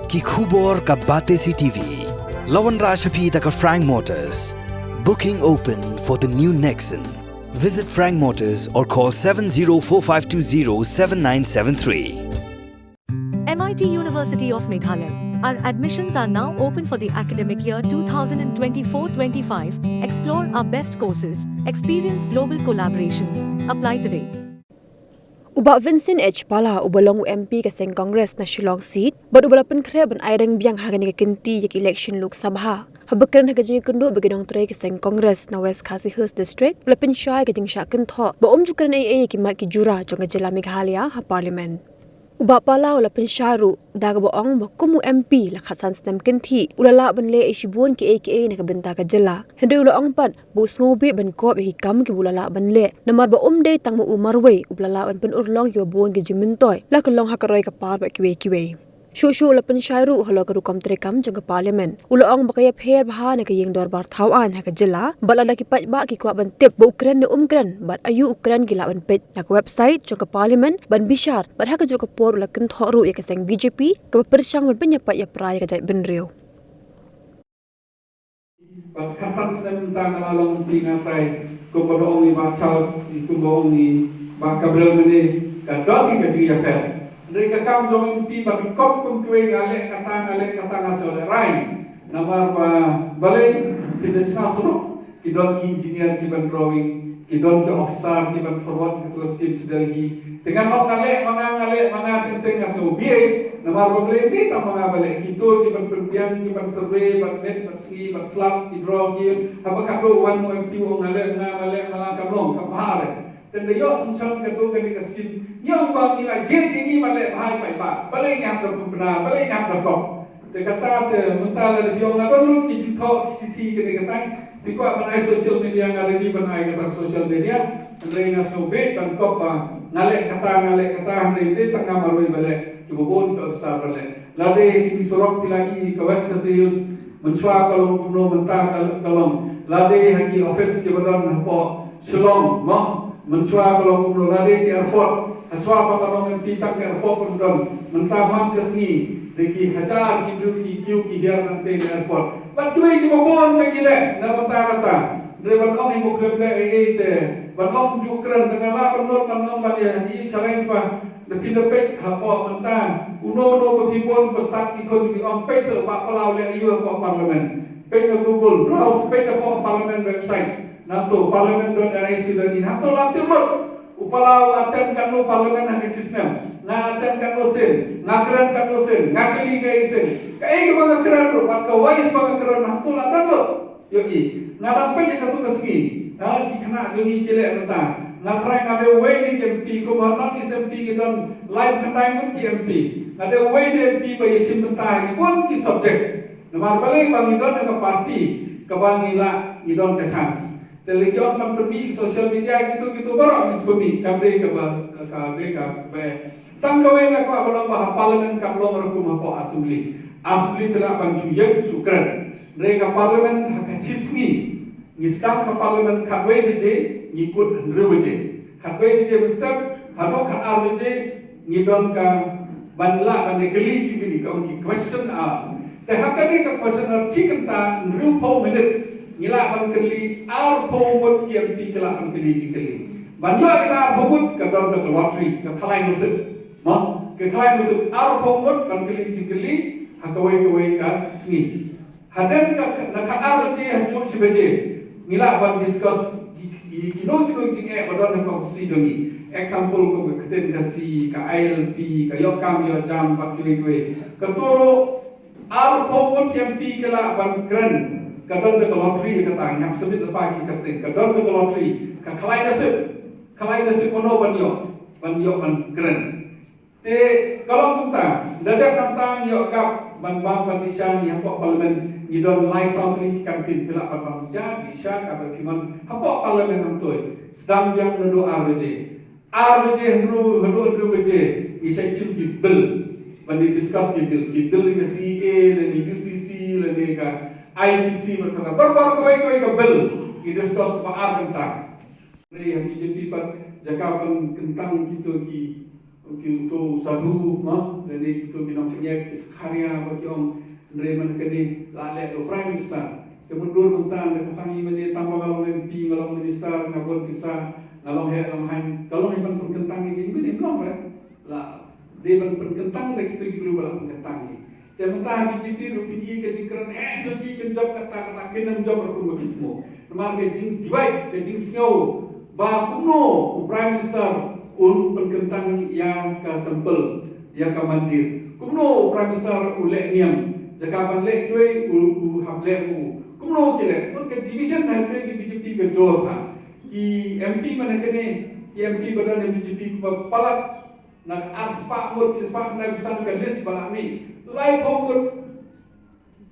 ki khubor ka bate CTV. Lawan Rashapi taka Frank Motors. Booking open for the new Nexon. Visit Frank Motors or call 7045207973. MIT University of Meghalaya. Our admissions are now open for the academic year 2024-25. Explore our best courses. Experience global collaborations. Apply today. Uba Vincent H. Pala ubalong MP ka seng Congress na Shillong seat, bad ubalapan kre ban ayrang biyang hagan ni kinti yak election Lok Sabha. Habakran hagajing kundo bagidong tray ka seng Congress na West Khasi Hills District, ulapin siya ka ding syakan tho, ba umjukan ay kimat ki jura jong jela Meghalaya ha parliament. Uba Pala ulapin syaru daga boong bakumu MP la khasan stem kinti ulala ban le ishibun ki aka na kabenta ka jela. Hendri ulaong pat bus ngobi ban ko bi kam ki bulala ban le namar ba umde tang mo umarwe ublala ban pen urlong ki babon ki jimintoy la kalong hakaroy ka par ba kiwe. Shushu ulapin syaru halo ka rukam trekam jong ka parliament. Ulaong bakaya pher baha na kayeng dorbar thawan ha ka jela balala ki pat ba ki kwa ban tip ba ukran na umkran bat ayu ukran gila ban pet na ka website jong ka parliament ban bishar bat ha ka jo ka por ulakin thoru ya ka seng BJP ka persyang ban penyapat ya praya ka jai benrio. Kasan sedang tentang alam tingatai kumbaong ni Charles kumbaong ni Gabriel mene kadang ke dia per. Mereka kam jom pi ba kop kum kue ngale kata ngasol rain. Namar ba balai tidak snasro kidon ki engineer ki ban drawing kidon ke officer ki ban forward ki terus tim sedelhi dengan ok ngale mana tenteng ngasno biai namar ba balai bi ta mga balai kito ki ban perpian ki ban survey ban net ban ski ban slap ki draw ki apa kapro wan mo mp o ngale malang kabrong kapahare. Dan dia semacam kata kami kasih yang bang ila jet ini balai bahai pai ba balai yang berbena balai yang berkok. Dia kata mentala dia orang ada ki jithok siti ke kata di kuat banai social media ngale di banai kata social media mereka sobek dan kop ngale kata hari ini tengah marui balai cubon ke besar balai. Lade di sorok lagi ke West Hills mencua kalau kuno mentah kalau lade haki office ke badan apa Shillong mah mencua kalau kuno lade di airport aswa kalau mentang ke airport kuno mentah mam ke sini deki hajar ki hiar nanti di airport bat kui di babon megile na mentah kata driver ong ibu klebe te bat ong jukran dengan la penor penong ban ya di challenge ba the pinapet hapo mentah uno pepibon pestat ikon di ong pet se ba palau le ayu ko parliament pet Google browse pet ko parliament website nanto parliament.nic dan nanto latimur upalau aten kanu parliament hak sistem na aten kanu sen ngakran kanu sen ngakeli kai sen kai ko ngakran ro pat ka wais ngakran nanto latimur yo i na sampai ke tu kesini ki kena jungi kele nata na try ngabe way ni MP ko bahkan ni MP kita live kandai mun ki MP ada way ni MP ba yesim mentah pun ki subject namar balik pangidon ke parti ke bangila idon ke chance telekion man pergi social media gitu baru isbumi kamre ke tang kawe na ko abang bah parlimen ka belum rekum apa assembly pela panjuyek sukran mereka parlimen hak cisni ngistam ke parlimen ka we beje ngikut ndreweje ka we beje mustap hado ka arweje ngidon ka banla ban geli cigini ka unki question te hakani ka question chicken ta ndrupo minute ngila ban keli ar pomot ki kela ban keli cikeli banyo kita pomot ka don ka lottery ka khalai musik ma ke khalai musik ar pomot ban keli cikeli hakawai ka sini hadan ka ar je hajur cibeje ngila ban discuss kino cing badon ka si dongi example ko keten ka si ka ILP ka yokam yo jam pak kue ka toro ar pomot MP kela ban kren kadang ke lottery kata yang sebut apa kita kadang ke lottery ka khalai nasib mono banyo ban keren te kalau kita dadak tentang yo kap ban bang ban isyan yang pok parlimen ngidon lai sautri kantin pila ban ja bisa ka kiman hapo parlimen amtoy sedang yang nudu RBJ hru beje isa chim di bill ban discuss di bill ke CA dan di UCC dan ka IPC berkata berbar koi ke bill kita discuss apa tentang ini yang BJP pat jakapan kentang kita ki Untuk sadu, jadi kita binang penyek karya bagi orang menerima kini lalai do Prime Minister. Kemudian mentang kami menjadi tambah kalau MP, kalau minister, kalau bisa, kalau hewan perkentang ini belum lah. Dia perkentang lagi kita perlu balas perkentang ini. Dan mentang BJP rupiah kejingkeran jadi kerja kata kena job berkumpulan semua. Nomor kejing divide kejing snow, bah kuno Prime Minister perkentang yang ke tempel, yang ke mandir. Kuno Prime Minister ulek niam, jakaban lek cuy hablek kuno kira, pun ke division hablek di BJP ke jor ha. Ki MP mana kene, ki MP badan BJP palat nak aspak mut sispak nak bisa ke list balami. Lai pomut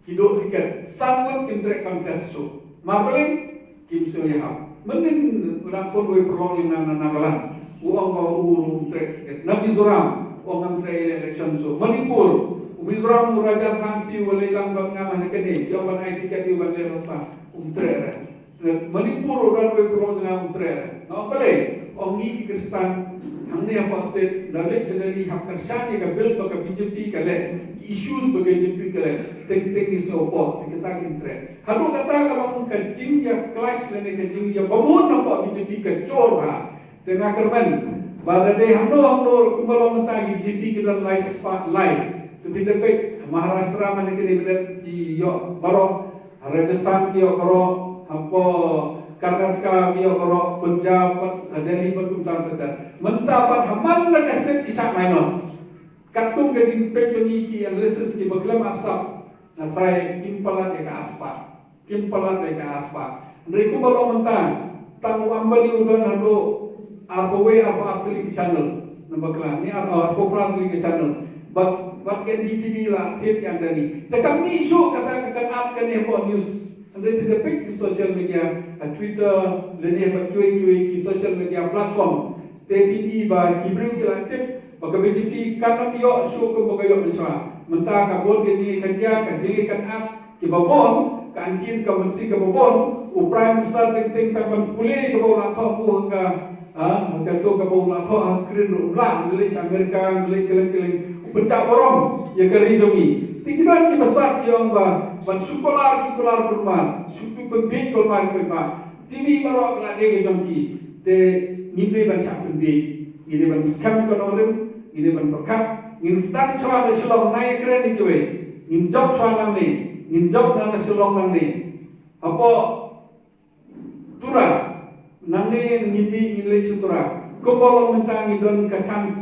hidup tiket, sangat kintrek kontes so. Mapaling kim soyah. Mending orang pun boleh perlu yang nagalan. Uang bau trek Mizoram, uang trek election so. Manipur, Mizoram Raja Santi boleh langgang nama kene. Yang mana tiket itu boleh rasa trek. Manipur orang boleh perlu dengan trek. Apa lagi? Orang ni Kristen, हमने अपने दलित जनरी हम कर्षाने का बिल पर बीजेपी का ले issues bagi BJP ka ting is no pot kita kintre hadu kata kalau ka jingya clash lene ka jingya bamun na po BJP ka chor ha tengah kerman bada de hamno kumalong ta BJP kita live spotlight seperti depe Maharashtra man ke di yo baro Rajasthan ki yo baro hampo Karnataka ki yo baro Punjab Delhi पर तुम तार करता मंता पर हमारे लगे स्टेट इसा माइनस कत्तुम के जिन पेचोनी की एनालिसिस की बगलम असप ना ट्राई किम्पला के आसपा नरिकु बलो मंता तांग अंबली उडन हदो आपोवे apa afili channel na bakla ni popular ke channel but can DTV lah tip yang dari tekam ni isu kata kan kan news and then the big social media Twitter lene ba cuy ki social media platform TPE ba kibru ki la tip ba BJP kanam yo show ko ba yo miswa menta ka bol ke ji kerja ka ji kan up ki ba bon ka ankin ka mensi ka ba bon u prime minister ting tam pule ka ba la tho ku ka ka to ka ba la tho screen ru la le Amerika le keleng pecah borom ya ke rijongi tinggal ki besar ki ong ba ban sukolar ki kolar kurma suku pendik kolmar kurma TV kalau nak dia jomki, de ni ban siap pendik, ini ban scam konorim, ini ban perkat, instan soal nasional naik keren itu, in job soal nang ni, in job nang nasional nang ni, apa turah, nang ni nipi English turah, kumpul mentang idon ke chance,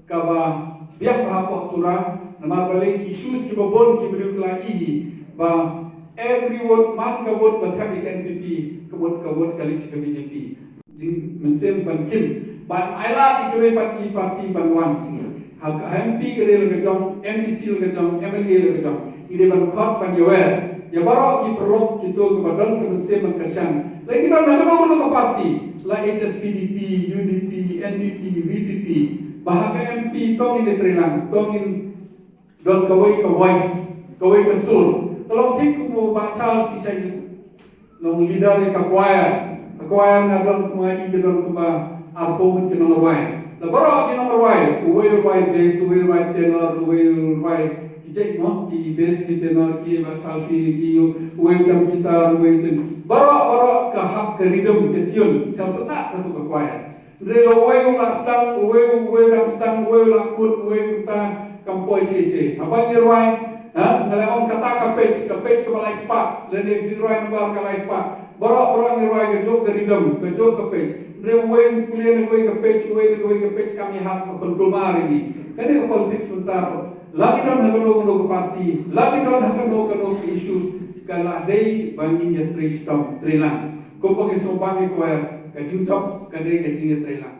kaba biar apa turah, nama balik issues kibobon kibru lagi, ba every word man kabut bertapik NPP kabut kali ke BJP jing mensem bankin ban aila ikwe parti banwan hak MP kede le jom MBC le jom MLA le jom ide ban khot ban yower ya baro ki perlok kito ke badan ke mensem kersan lagi don halo ke parti la HSPDP UDP NDP VPP bahaga MP tong ide trilang tong in don kawai ke voice kawai ke soul kalau tik mo baca bisa nong leader ka choir na don kuma i don kuma arpo mun ke nomor 1 la baro ke nomor 1 uwe bass uwe tenor uwe kijek mo ki bass ki tenor ki baca ki uwe tam gitar uwe ten baro ka hak ke rhythm ke tune satu tak satu ke choir relo uwe la stang uwe dan stang uwe la kut uwe ta compose ese apa ni ruai Kalau kata kapage kepala ispat, lene jirai nubar kepala ispat. Borok nirai kejok ke ridem, kejok kapage. Rewen kuliah newe kapage kami hak penkulmar ini. Kene politik sebentar. Lagi dalam hak parti, lagi dalam hak isu. Kalau ada bangin ya tristam trilang. Kau pakai sopan kuat, kajin top, kadai kajin trilang.